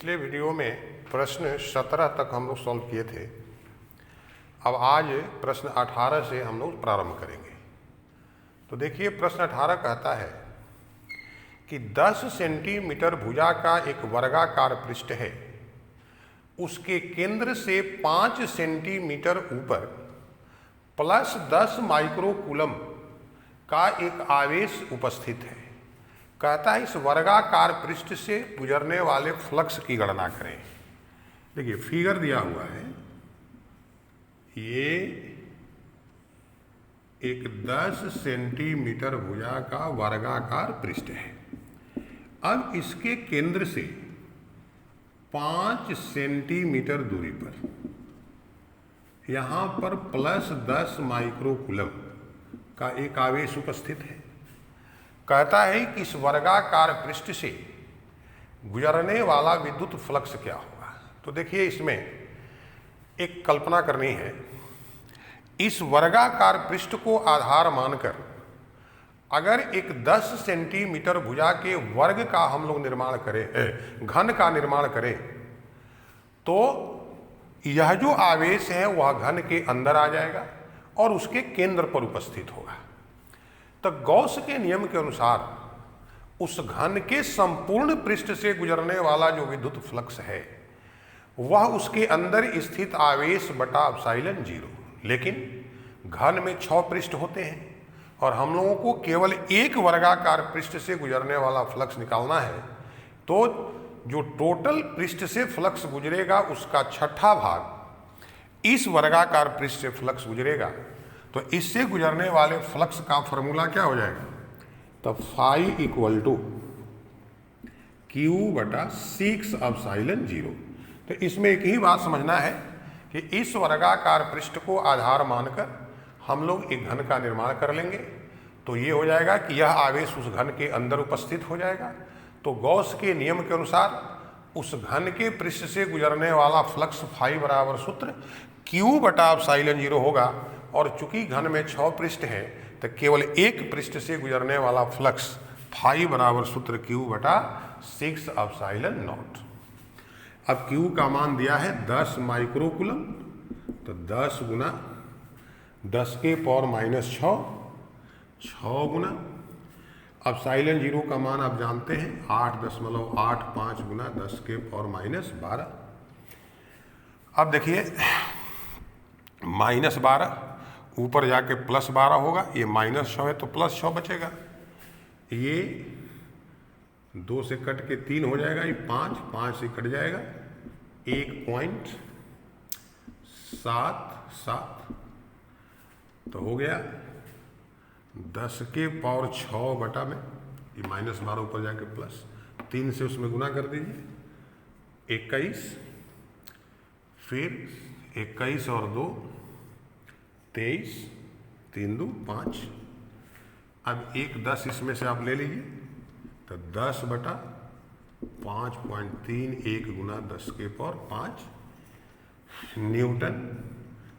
पिछले वीडियो में प्रश्न 17 तक हम लोग सॉल्व किए थे। अब आज प्रश्न 18 से हम लोग प्रारंभ करेंगे। तो देखिए, प्रश्न 18 कहता है कि 10 सेंटीमीटर भुजा का एक वर्गाकार पृष्ठ है, उसके केंद्र से 5 सेंटीमीटर ऊपर प्लस 10 माइक्रोकूलम का एक आवेश उपस्थित है। कहता है इस वर्गाकार पृष्ठ से गुजरने वाले फ्लक्स की गणना करें। देखिए फिगर दिया हुआ है, ये एक 10 सेंटीमीटर भुजा का वर्गाकार पृष्ठ है। अब इसके केंद्र से 5 सेंटीमीटर दूरी पर यहां पर प्लस 10 माइक्रोकूलम का एक आवेश उपस्थित है। कहता है कि इस वर्गाकार पृष्ठ से गुजरने वाला विद्युत फ्लक्स क्या होगा। तो देखिए, इसमें एक कल्पना करनी है। इस वर्गाकार पृष्ठ को आधार मानकर अगर एक 10 सेंटीमीटर भुजा के वर्ग का हम लोग निर्माण करें, घन का निर्माण करें, तो यह जो आवेश है वह घन के अंदर आ जाएगा और उसके केंद्र पर उपस्थित होगा। तो गॉस के नियम के अनुसार उस घन के संपूर्ण पृष्ठ से गुजरने वाला जो विद्युत फ्लक्स है वह उसके अंदर स्थित आवेश बटा एप्सिलॉन 0। लेकिन घन में 6 पृष्ठ होते हैं और हम लोगों को केवल एक वर्गाकार पृष्ठ से गुजरने वाला फ्लक्स निकालना है। तो जो टोटल पृष्ठ से फ्लक्स गुजरेगा उसका 6ठा भाग इस वर्गाकार पृष्ठ से फ्लक्स गुजरेगा। तो इससे गुजरने वाले फ्लक्स का फॉर्मूला क्या हो जाएगा? तो फाई इक्वल टू क्यू बटा 6 एप्सिलॉन 0। तो इसमें एक ही बात समझना है कि इस वर्गाकार पृष्ठ को आधार मानकर हम लोग एक घन का निर्माण कर लेंगे। तो ये हो जाएगा कि यह आवेश उस घन के अंदर उपस्थित हो जाएगा। तो गॉस के नियम के अनुसार उस घन के पृष्ठ से गुजरने वाला फ्लक्स फाई बराबर सूत्र क्यू बटा एप्सिलॉन 0 होगा। और चूंकि घन में 6 पृष्ठ है तो केवल एक पृष्ठ से गुजरने वाला फ्लक्स फाई बराबर सूत्र क्यू बटा 6 एप्सिलॉन 0। अब क्यू का मान दिया है 10 माइक्रोकूलम, तो 10 गुना 10 के पावर माइनस 6 गुना एप्सिलॉन 0 का मान आप जानते हैं 8.85 गुना 10 के पावर माइनस 12। अब देखिए, माइनस 12 ऊपर जाके प्लस 12 होगा, ये माइनस 6 है तो प्लस 6 बचेगा। ये 2 से कट के 3 हो जाएगा, ये 5 से कट जाएगा 1.77। तो हो गया 10 के पावर 6 बटा में ये माइनस 12 ऊपर जाके प्लस 3 से उसमें गुना कर दीजिए 21, फिर 21 और 2 23, 3 2 5। अब 1 10 इसमें से आप ले लीजिए, तो 10 बटा 5.31 गुना 10 के पावर 5 न्यूटन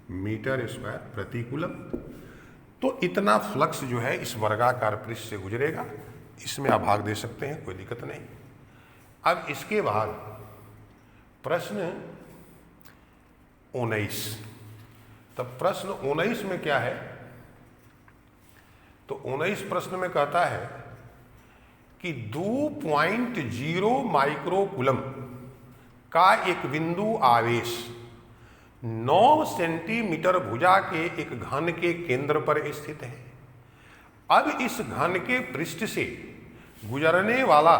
मीटर स्क्वायर प्रति कूलम। तो इतना फ्लक्स जो है इस वर्गाकार पृष्ठ से गुजरेगा। इसमें आप भाग दे सकते हैं, कोई दिक्कत नहीं। अब इसके बाद प्रश्न 19। तब प्रश्न 19 में क्या है? तो 19 प्रश्न में कहता है कि 2.0 माइक्रोकूलम का एक बिंदु आवेश 9 सेंटीमीटर भुजा के एक घन के केंद्र पर स्थित है। अब इस घन के पृष्ठ से गुजरने वाला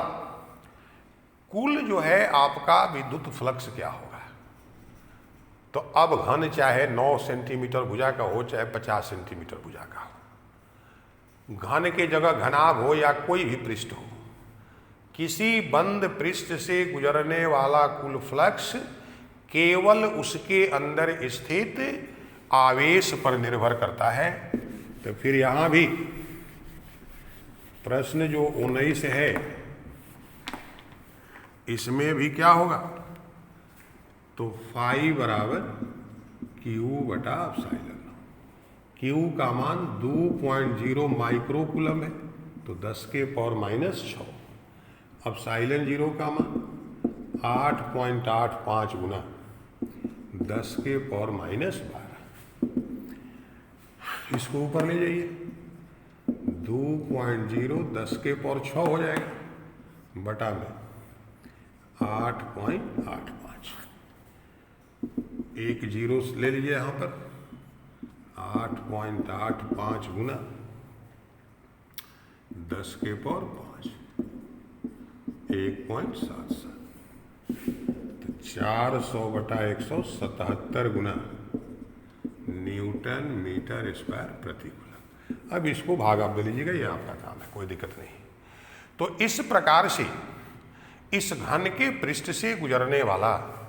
कुल जो है आपका विद्युत फ्लक्स क्या होगा? तो अब घन चाहे 9 सेंटीमीटर भुजा का हो चाहे 50 सेंटीमीटर भुजा का हो, घन के जगह घनाभ हो या कोई भी पृष्ठ हो, किसी बंद पृष्ठ से गुजरने वाला कुल फ्लक्स केवल उसके अंदर स्थित आवेश पर निर्भर करता है। तो फिर यहां भी प्रश्न जो 19 है इसमें भी क्या होगा? तो फाई बराबर क्यू बटा एप्सिलॉन। क्यू का मान 2.0 माइक्रोकूलम है, तो 10 के पावर माइनस 6। एप्सिलॉन 0 का मान 8.85 गुना 10 के पावर -12। इसको ऊपर ले जाइए, 2.0 10 के पावर 6 हो जाएगा बटा में 8.85। एक जीरो ले लीजिए यहाँ पर, 8.85 गुना 10 के पावर 5, 1.77। तो 400 बटा 177 गुना न्यूटन मीटर स्क्वायर प्रति कूलम। अब इसको भाग आप दे लीजिएगा, ये आपका काम है, कोई दिक्कत नहीं। तो इस प्रकार से इस घन के पृष्ठ से गुजरने वाला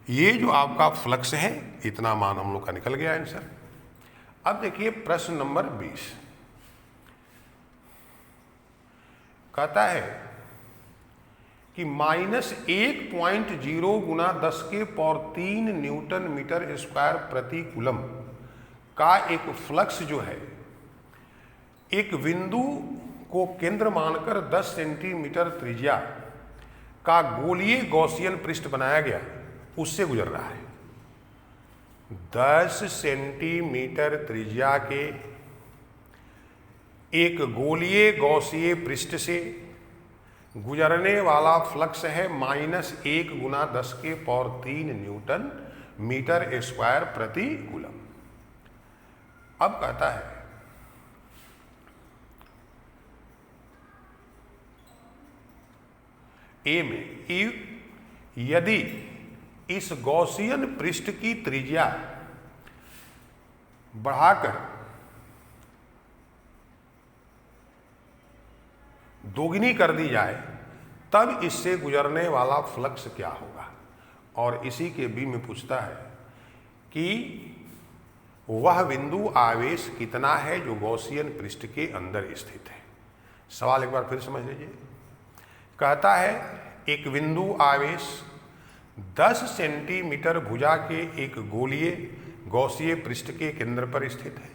ये जो आपका फ्लक्स है, इतना मान हम लोग का निकल गया आंसर। अब देखिए प्रश्न नंबर 20 कहता है कि -1.0 गुना 10 के पावर 3 न्यूटन मीटर स्क्वायर प्रति कूलम का एक फ्लक्स जो है, एक बिंदु को केंद्र मानकर 10 सेंटीमीटर त्रिज्या का गोलीय गॉसियन पृष्ठ बनाया गया, उससे गुजर रहा है। 10 सेंटीमीटर त्रिज्या के एक गोलीय गॉसीय पृष्ठ से गुजरने वाला फ्लक्स है -1 गुना 10 के पावर 3 न्यूटन मीटर स्क्वायर प्रति कूलम। अब कहता है ए में यदि इस गॉसियन पृष्ठ की त्रिज्या बढ़ाकर दोगुनी कर दी जाए तब इससे गुजरने वाला फ्लक्स क्या होगा। और इसी के बी में पूछता है कि वह बिंदु आवेश कितना है जो गॉसियन पृष्ठ के अंदर स्थित है। सवाल एक बार फिर समझ लीजिए। कहता है एक बिंदु आवेश 10 सेंटीमीटर भुजा के एक गोलीय गॉसीय पृष्ठ के केंद्र पर स्थित है,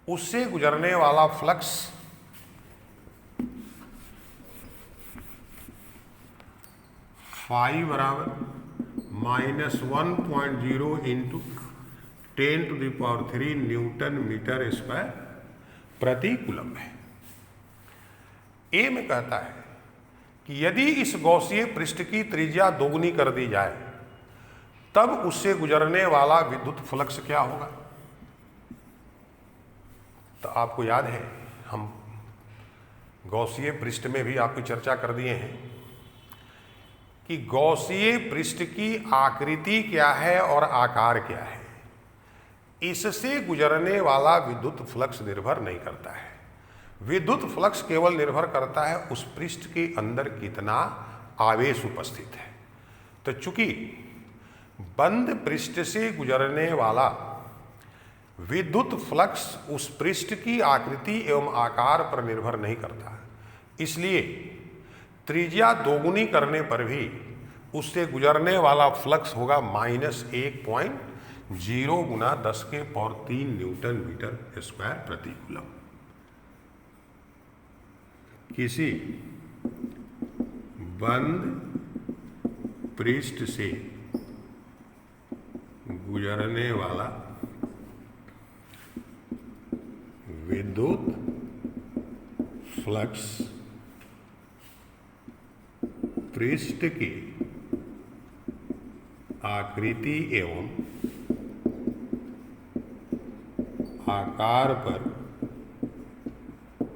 उससे गुजरने वाला फ्लक्स फाई बराबर -1.0 इंटू 10⁻³ न्यूटन मीटर स्क्वायर प्रति कूलम है। ए में कहता है कि यदि इस गॉसीय पृष्ठ की त्रिज्या दोगुनी कर दी जाए तब उससे गुजरने वाला विद्युत फ्लक्स क्या होगा। तो आपको याद है हम गॉसीय पृष्ठ में भी आपकी चर्चा कर दिए हैं कि गॉसीय पृष्ठ की आकृति क्या है और आकार क्या है, इससे गुजरने वाला विद्युत फ्लक्स निर्भर नहीं करता है। विद्युत फ्लक्स केवल निर्भर करता है उस पृष्ठ के अंदर कितना आवेश उपस्थित है। तो चूंकि बंद पृष्ठ से गुजरने वाला विद्युत फ्लक्स उस पृष्ठ की आकृति एवं आकार पर निर्भर नहीं करता, इसलिए त्रिज्या दोगुनी करने पर भी उससे गुजरने वाला फ्लक्स होगा -1.0 गुना 10 के पावर 3 न्यूटन मीटर स्क्वायर प्रति कूलम। किसी बंद पृष्ठ से गुजरने वाला विद्युत फ्लक्स पृष्ठ की आकृति एवं आकार पर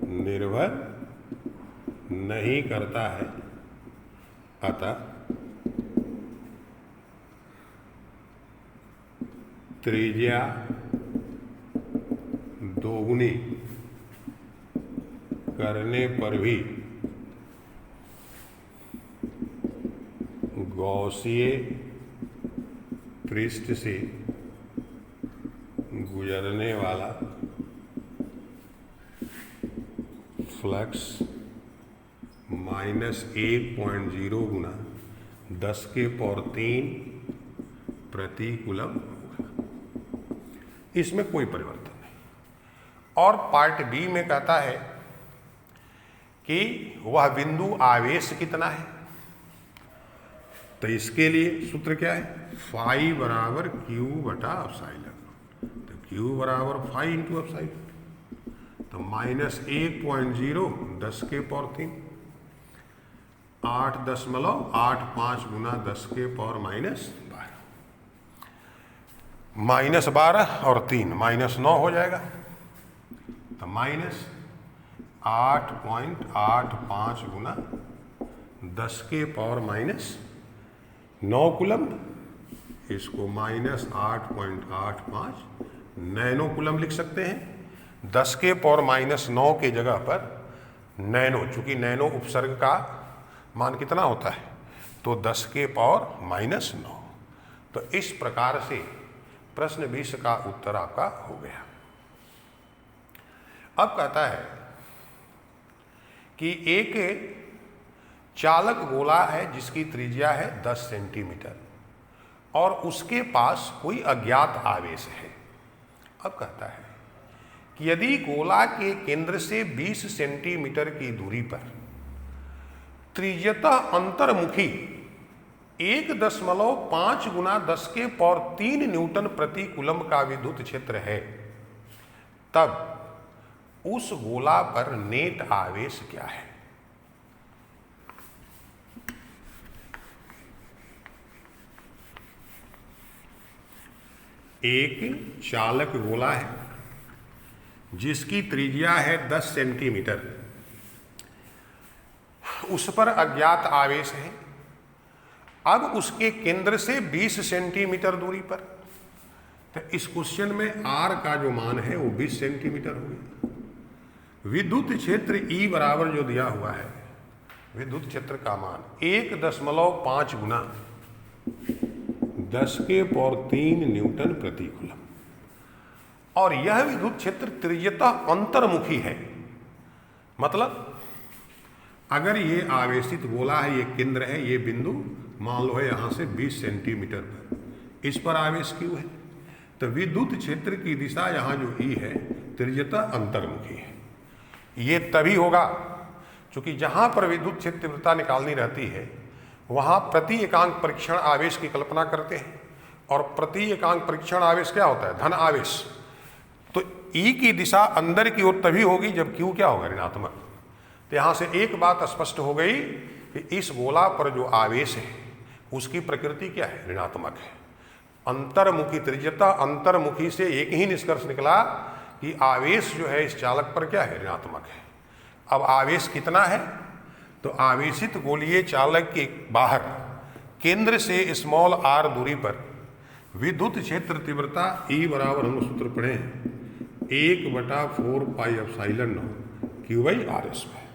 निर्भर नहीं करता है, अतः त्रिज्या दोगुनी करने पर भी गॉसीय पृष्ठ से गुजरने वाला फ्लक्स -1.0 गुना 10 के पावर 3 प्रति कूलम होगा। इसमें कोई परिवर्तन नहीं। और पार्ट बी में कहता है कि वह बिंदु आवेश कितना है। तो इसके लिए सूत्र क्या है, फाई बराबर क्यू बटा एप्सिलॉन। तो क्यू बराबर फाई इंटू एप्सिलॉन। तो -1.0 10 के पावर 3, 8.85 गुना 10 के पावर -12 और 3 -9 हो जाएगा। तो -8.85 गुना 10 के पावर -9 कूलम्ब, इसको -8.85 नैनो कूलम्ब लिख सकते हैं। 10 के पावर -9 के जगह पर नैनो, चूंकि नैनो उपसर्ग का मान कितना होता है, तो 10 के पावर -9। तो इस प्रकार से प्रश्न 20 का उत्तर आपका हो गया। अब कहता है कि एक चालक गोला है जिसकी त्रिज्या है 10 सेंटीमीटर और उसके पास कोई अज्ञात आवेश है। अब कहता है कि यदि गोला के केंद्र से 20 सेंटीमीटर की दूरी पर त्रिज्यता अंतर्मुखी 1.5 गुना 10 के पावर 3 न्यूटन प्रति कूलम्ब का विद्युत क्षेत्र है, तब उस गोला पर नेट आवेश क्या है। एक चालक गोला है जिसकी त्रिज्या है 10 सेंटीमीटर, उस पर अज्ञात आवेश है। अब उसके केंद्र से 20 सेंटीमीटर दूरी पर, तो इस क्वेश्चन में R का जो मान है वो 20 सेंटीमीटर हो गया। विद्युत क्षेत्र E बराबर जो दिया हुआ है, विद्युत क्षेत्र का मान 1.5 गुना 10 के पावर 3 न्यूटन प्रति कूलम्ब, और यह विद्युत क्षेत्र त्रिज्यता अंतर्मुखी है। मतलब अगर ये आवेशित गोला है, ये केंद्र है, ये बिंदु मान लो है यहाँ से 20 सेंटीमीटर पर, इस पर आवेश क्यू है, तो विद्युत क्षेत्र की दिशा यहाँ जो ई है त्रिज्यता अंतर्मुखी है। ये तभी होगा क्योंकि जहाँ पर विद्युत क्षेत्र तीव्रता निकालनी रहती है वहाँ प्रति एकांक परीक्षण आवेश की कल्पना करते हैं, और प्रति एकांक परीक्षण आवेश क्या होता है, धन आवेश। तो ई की दिशा अंदर की ओर तभी होगी जब क्यू क्या होगा, ऋणात्मक। तो यहाँ से एक बात स्पष्ट हो गई कि इस गोला पर जो आवेश है उसकी प्रकृति क्या है, ऋणात्मक है। अंतर्मुखी त्रिज्यता अंतर्मुखी से एक ही निष्कर्ष निकला कि आवेश जो है इस चालक पर क्या है, ऋणात्मक है। अब आवेश कितना है, तो आवेशित गोलीय चालक के बाहर केंद्र से स्मॉल r दूरी पर विद्युत क्षेत्र तीव्रता E बराबर हम सूत्र पढ़े हैं 1/4 pi epsilon q by r square.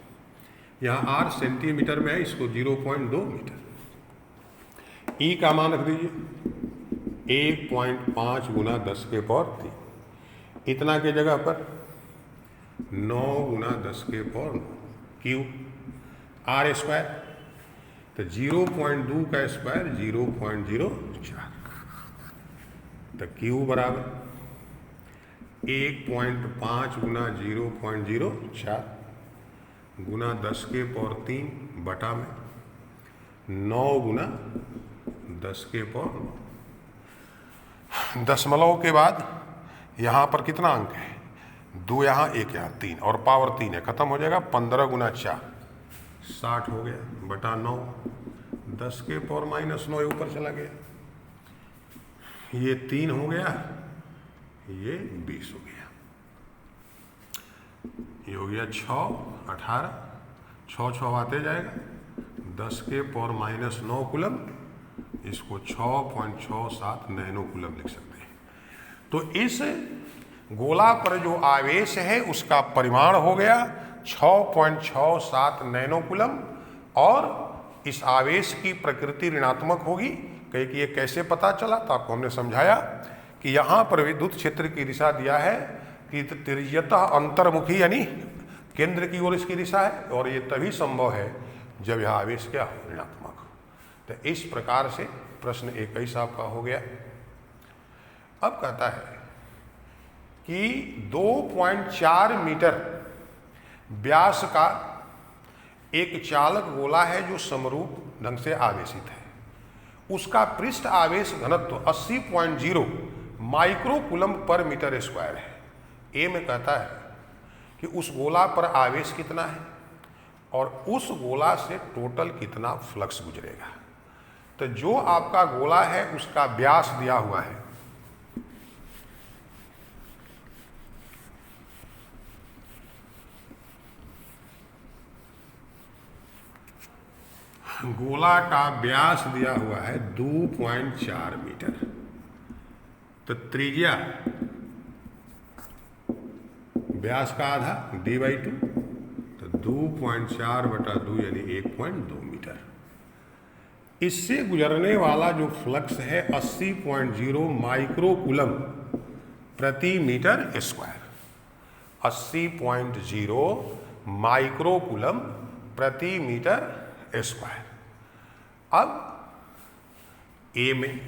यहाँ r सेंटीमीटर में है, इसको 0.2 मीटर। E का मान रख दीजिए 1.5 गुना 10 के पावर 3, इतना के जगह पर 9 गुना 10 के पावर 9 क्यू आर स्क्वायर, तो 0.2 का स्क्वायर 0.04, तो क्यू बराबर 1.5 गुना 0.04 गुना 10 के पावर 3 बटा में 9 गुना 10 के पावर 9। दशमलव के बाद यहाँ पर कितना अंक है, 2 यहाँ 1 यहाँ 3, और पावर 3 है, खत्म हो जाएगा। 15 गुना 4 60 हो गया बटा 9, 10 के पावर -9 ऊपर चला गया, ये 3 हो गया, ये 20 हो गया, ये हो गया 6 18, 6 आते जाएगा, 10 के पावर -9 कूलम्ब, इसको 6.67 नैनो कूलम्ब लिख सकते हैं। तो इस गोला पर जो आवेश है उसका परिमाण हो गया 6.67 नैनो कूलम्ब, और इस आवेश की प्रकृति ऋणात्मक होगी। कहे कि ये कैसे पता चला, तो आपको हमने समझाया कि यहाँ पर विद्युत क्षेत्र की दिशा दिया है कि त्रिज्यता अंतर्मुखी यानी केंद्र की ओर इसकी दिशा है, और ये तभी संभव है जब यह आवेश क्या हो, ऋणात्मक हो। तो इस प्रकार से प्रश्न 21 आपका हो गया। अब कहता है कि 2.4 मीटर व्यास का एक चालक गोला है जो समरूप ढंग से आवेशित है। उसका पृष्ठ आवेश घनत्व 80.0 माइक्रो कूलम पर मीटर स्क्वायर है। ए में कहता है कि उस गोला पर आवेश कितना है और उस गोला से टोटल कितना फ्लक्स गुजरेगा। तो जो आपका गोला है उसका व्यास दिया हुआ है, गोला का व्यास दिया हुआ है 2.4 मीटर। तो त्रिज्या व्यास का आधा d/2, तो 2.4/2 यानी 1.2 मीटर। इससे गुजरने वाला जो फ्लक्स है 80.0 माइक्रो कूलम प्रति मीटर स्क्वायर। 80.0 माइक्रो कूलम प्रति मीटर स्क्वायर। अब ए में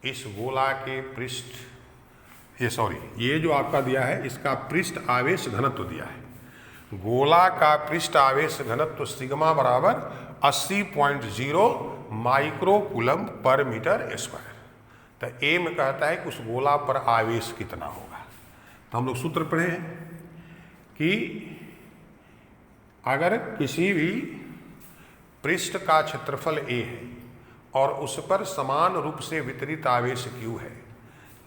इस गोला के पृष्ठ, ये जो आपका दिया है इसका पृष्ठ आवेश घनत्व दिया है। गोला का पृष्ठ आवेश घनत्व सिग्मा बराबर 80.0 माइक्रो कूलम पर मीटर स्क्वायर। तो ए में कहता है कि उस गोला पर आवेश कितना होगा। तो हम लोग सूत्र पढ़े हैं कि अगर किसी भी पृष्ठ का क्षेत्रफल ए है और उस पर समान रूप से वितरित आवेश Q है,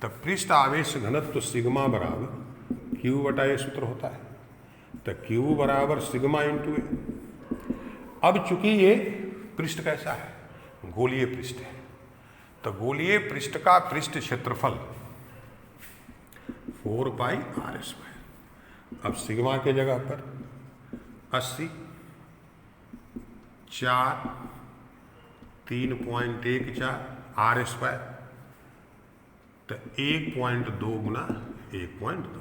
तो पृष्ठ आवेश घनत्व सिग्मा बराबर Q/A सूत्र होता है। तो Q बराबर सिग्मा इंटू ए। अब चूंकि ये पृष्ठ कैसा है, गोलीय पृष्ठ है, तो गोलीय पृष्ठ का पृष्ठ क्षेत्रफल 4πr²। अब सिग्मा के जगह पर 80, 4, 3.14 r², तो 1.2 गुना 1.2।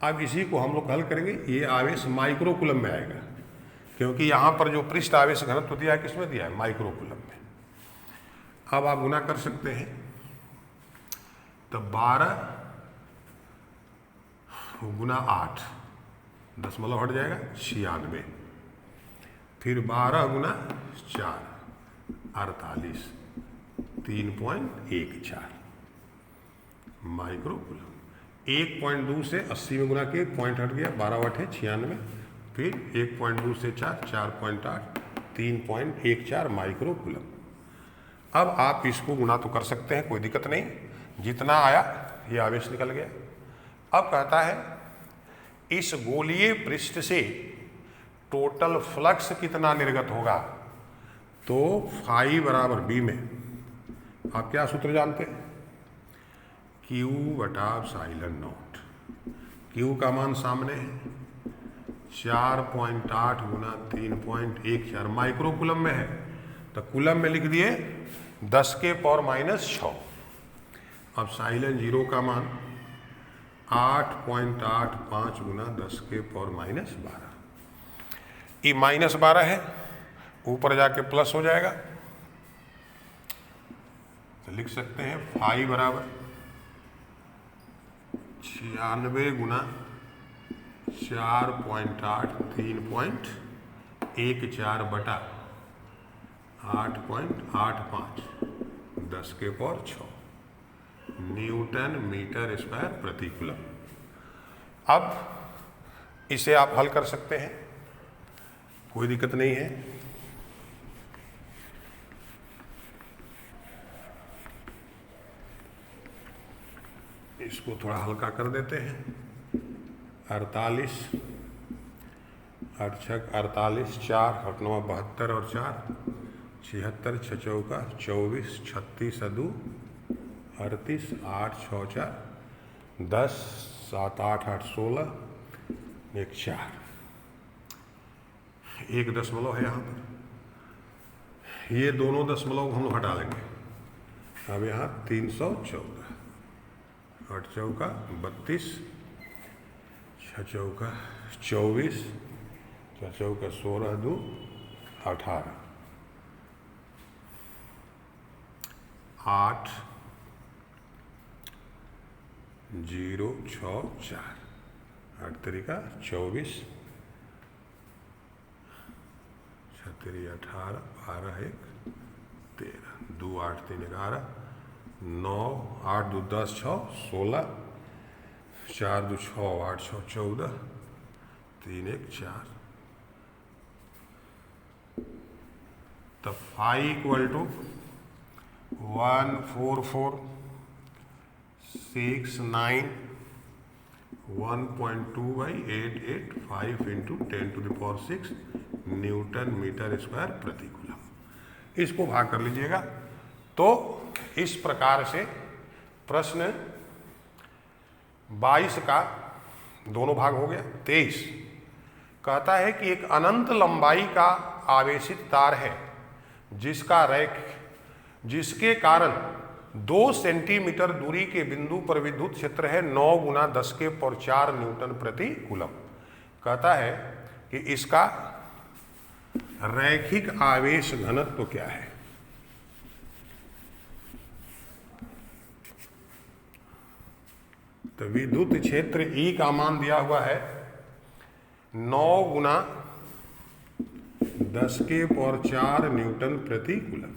अब इसी को हम लोग हल करेंगे, ये आवेश माइक्रो कूलम में आएगा, क्योंकि यहाँ पर जो पृष्ठ आवेश घनत्व दिया है किसमें दिया है, माइक्रो कूलम में। अब आप गुना कर सकते हैं, तो 12 गुना 8, दशमलव हट जाएगा 96, फिर 12 गुना 4 48, 3.14 माइक्रो कूलम। 1.2 से 80 में गुना के पॉइंट हट गया, 12/8 96, फिर 1.2 से 4 4.8 3.14 माइक्रो कूलम। अब आप इसको गुना तो कर सकते हैं, कोई दिक्कत नहीं, जितना आया ये आवेश निकल गया। अब कहता है इस गोलीय पृष्ठ से टोटल फ्लक्स कितना निर्गत होगा। तो फाई बराबर बी में आप क्या सूत्र जानते हैं, Q/ε0। Q का मान सामने है, 4.8 गुना 3.14 माइक्रो कूलम में है, तो कूलम में लिख दिए 10⁻⁻6। अब साइलन 0 का मान 8.85 गुना 10⁻12। ये -12 है, ऊपर जाके प्लस हो जाएगा, तो लिख सकते हैं फाई बराबर 96 गुना 4.8 3.14 / 8.85 10⁻6 न्यूटन मीटर स्क्वायर प्रति कूलम। अब इसे आप हल कर सकते हैं, कोई दिक्कत नहीं है। इसको थोड़ा हल्का कर देते हैं, 48 8 6 48 4 8 9 72 और 4 76 6 चौका 24 36 2 38 8 6 4 10 7 8 8 16 1 4, 1 दशमलव है यहाँ पर, ये दोनों दशमलव हम लोग हटा लेंगे। अब यहाँ 314, 8 चौका 32 6 चौका 24 6 चौका 16 2 18 8 0 6 4 8 तरीका 24 3 18 12 1 13 2 8 3 11 9 8 2 10 6 16 4 2 6 8 6 14 3 1 4 तब phi equal to 1 4 4 6 9 1.2 by 8 8 5 into 10 to the power 6 newton metre square प्रति कूलम। इसको भाग कर लीजिएगा। तो इस प्रकार से प्रश्न 22 का दोनों भाग हो गया। 23 कहता है कि एक अनंत लंबाई का आवेशित तार है जिसके कारण 2 सेंटीमीटर दूरी के बिंदु पर विद्युत क्षेत्र है 9 गुना 10 के पावर 4 न्यूटन प्रति कूलम। कहता है कि इसका रैखिक आवेश घनत्व क्या है। तो विद्युत क्षेत्र E का मान दिया हुआ है 9 गुना 10 के पावर 4 न्यूटन प्रति कूलम।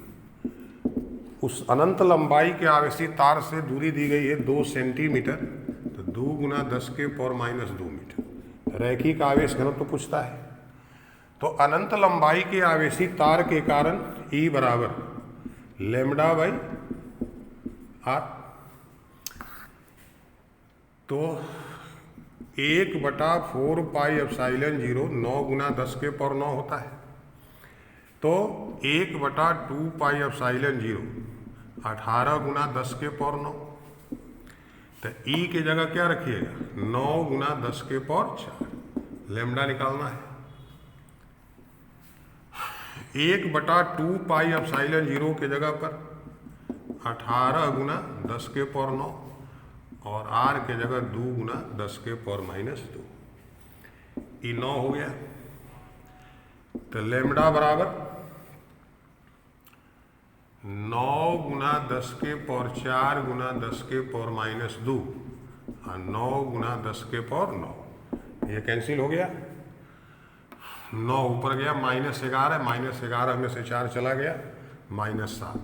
उस अनंत लंबाई के आवेशित तार से दूरी दी गई है 2 सेंटीमीटर, तो 2 गुना 10 के पावर -2 मीटर। रैखिक आवेश घनत्व तो पूछता है। तो अनंत लंबाई के आवेशित तार के कारण E बराबर लैम्ब्डा बाई आर। तो 1/4 पाई एप्सिलॉन 0 9 गुना 10 के पावर 9 होता है। तो 1/2 पाई एप्सिलॉन 0 18 गुना 10 के पावर 9। तो E के जगह क्या रखिएगा 9 गुना 10 के पावर 4। लैम्ब्डा निकालना है। 1/2 पाई एप्सिलॉन 0 के जगह पर 18 गुना 10 के पावर 9 और R के जगह 2 गुना 10 के पावर -2। E 9 हो गया। तो लैम्ब्डा बराबर 9 गुना 10 के पावर 4 गुना 10 के पावर -2 और 9 गुना 10 के पावर 9। ये कैंसिल हो गया। 9 ऊपर गया -11 -11 में से 4 चला गया -7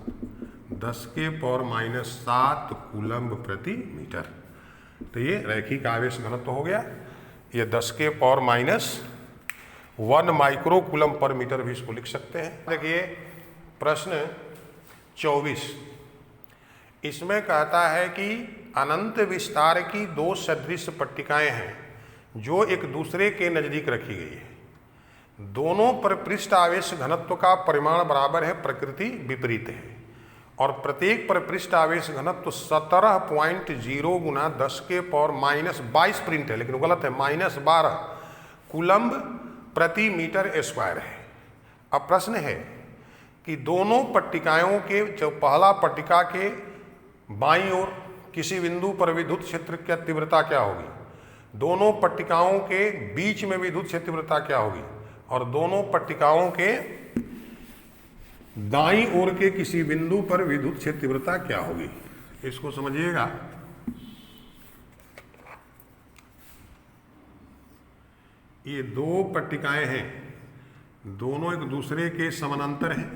10 के पावर -7 कूलम्ब प्रति मीटर। तो ये रैखिक आवेश घनत्व हो गया। ये 10 के पावर -1 माइक्रो कूलम पर मीटर भी इसको लिख सकते हैं। देखिए प्रश्न 24 इसमें कहता है कि अनंत विस्तार की 2 सदृश पट्टिकाएं हैं जो एक दूसरे के नजदीक रखी गई है। दोनों पर पृष्ठ आवेश घनत्व का परिमाण बराबर है, प्रकृति विपरीत है और प्रत्येक पर पृष्ठ आवेश घनत्व 17.0 गुना 10 के पावर -22 प्रिंट है, लेकिन गलत है, -12 कूलम्ब प्रति मीटर स्क्वायर है। अब प्रश्न है कि दोनों पट्टिकाओं के जो पहला पट्टिका के बाईं ओर किसी बिंदु पर विद्युत क्षेत्र की तीव्रता क्या होगी, दोनों पट्टिकाओं के बीच में विद्युत क्षेत्र तीव्रता क्या होगी और दोनों पट्टिकाओं के दाईं ओर के किसी बिंदु पर विद्युत क्षेत्र तीव्रता क्या होगी। इसको समझिएगा। ये 2 पट्टिकाएं हैं, दोनों एक दूसरे के समानांतर हैं।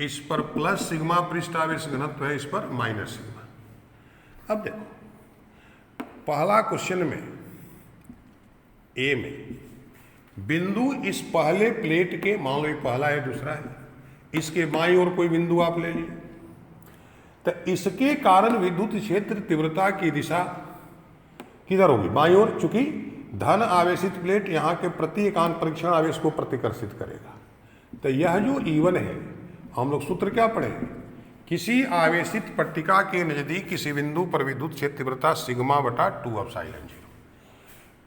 इस पर प्लस सिग्मा पृष्ठ आवेश घनत्व है, इस पर माइनस सिग्मा। अब देखो पहला क्वेश्चन में ए में बिंदु इस पहले प्लेट के, मान लो ये पहला है दूसरा है, इसके बाईं ओर कोई बिंदु आप ले लिए, तो इसके कारण विद्युत क्षेत्र तीव्रता की दिशा किधर होगी, बाईं ओर। चूंकि धन आवेशित प्लेट यहाँ के प्रति एकांक परीक्षण आवेश को प्रतिकर्षित करेगा। तो यह जो E1 है, हम लोग सूत्र क्या पढ़े, किसी आवेशित पट्टिका के नजदीक किसी बिंदु पर विद्युत क्षेत्र तीव्रता σ/2 एप्सिलॉन 0।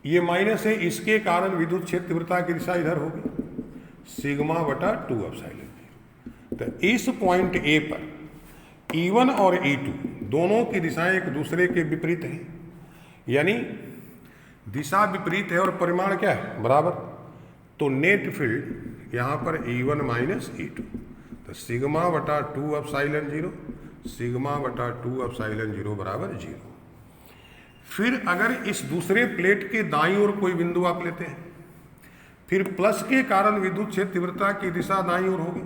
ये माइनस है, इसके कारण विद्युत क्षेत्र तीव्रता की दिशा इधर होगी σ/2 एप्सिलॉन 0। तो इस पॉइंट ए पर E1 और E2 दोनों की दिशाएं एक दूसरे के विपरीत हैं, यानी दिशा विपरीत है और परिमाण क्या है, बराबर। तो नेट फील्ड यहाँ पर E1 माइनस E2, तो σ/2 एप्सिलॉन 0 σ/2 एप्सिलॉन 0 बराबर 0। फिर अगर इस दूसरे प्लेट के दाईं ओर कोई बिंदु आप लेते हैं, फिर प्लस के कारण विद्युत क्षेत्र तीव्रता की दिशा दाईं ओर होगी,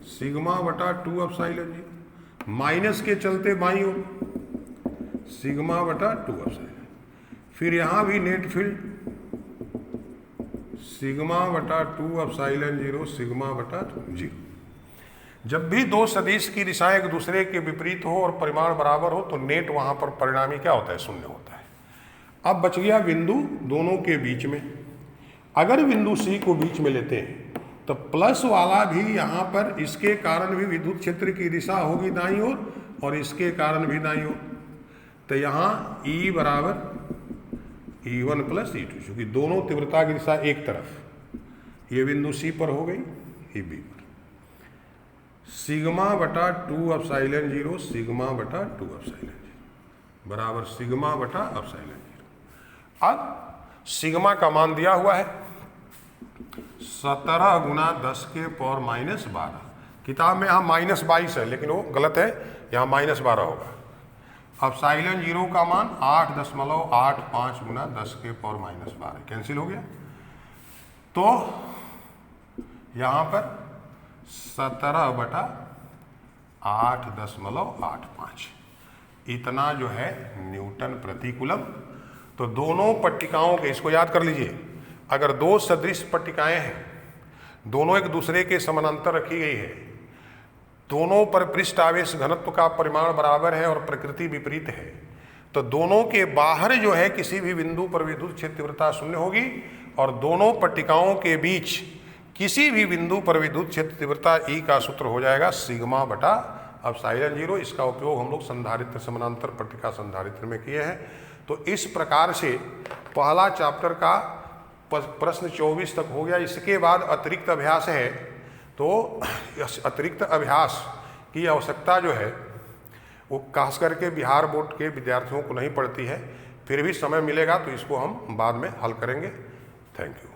सिग्मा बटा 2 एप्सिलॉन 0। माइनस के चलते बाईं ओर, सिग्मा बटा 2 एप्सिलॉन। फिर यहां भी नेट फील्ड सिग्मा बटा 2 एप्सिलॉन 0, सिग्मा बटा 0। जब भी दो सदिश की दिशाएं एक दूसरे के विपरीत हो और परिमाण बराबर हो तो नेट वहां पर परिणामी क्या होता है, शून्य होता है। अब बच गया बिंदु दोनों के बीच में। अगर बिंदु सी को बीच में लेते हैं तो प्लस वाला भी यहाँ पर इसके कारण भी विद्युत क्षेत्र की दिशा होगी दाईं ओर और इसके कारण भी दाईं ओर। तो यहाँ E बराबर E1 प्लस E2, क्योंकि दोनों तीव्रता की दिशा एक तरफ, ये बिंदु सी पर हो गई, ये बी पर। सिग्मा बटा 2 एप्सिलॉन 0, सिग्मा बटा 2 एप्सिलॉन 0 बराबर सिग्मा बटा एप्सिलॉन 0। अब सिग्मा का मान दिया हुआ है 17 गुना 10 के पावर माइनस 12। किताब में यहाँ -22 है लेकिन वो गलत है, यहाँ -12 होगा। एप्सिलॉन 0 का मान 8.85 गुना 10 के पावर माइनस 12 कैंसिल हो गया। तो यहाँ पर 17 बटा 8.85 इतना जो है न्यूटन प्रति कूलम। तो दोनों पट्टिकाओं के, इसको याद कर लीजिए, अगर दो सदृश पट्टिकाएं हैं, दोनों एक दूसरे के समानांतर रखी गई है, दोनों पर पृष्ठ आवेश घनत्व का परिमाण बराबर है और प्रकृति विपरीत है, तो दोनों के बाहर जो है किसी भी बिंदु पर विद्युत क्षेत्र तीव्रता शून्य होगी और दोनों पट्टिकाओं के बीच किसी भी बिंदु पर विद्युत क्षेत्र तीव्रता E का सूत्र हो जाएगा सिग्मा बटा एप्सिलॉन 0। इसका उपयोग हम लोग संधारित्र समानांतर पट्टिका संधारित्र में किए हैं। तो इस प्रकार से पहला चैप्टर का प्रश्न 24 तक हो गया। इसके बाद अतिरिक्त अभ्यास है, तो अतिरिक्त अभ्यास की आवश्यकता जो है वो खास करके बिहार बोर्ड के विद्यार्थियों को नहीं पड़ती है, फिर भी समय मिलेगा तो इसको हम बाद में हल करेंगे। Thank you.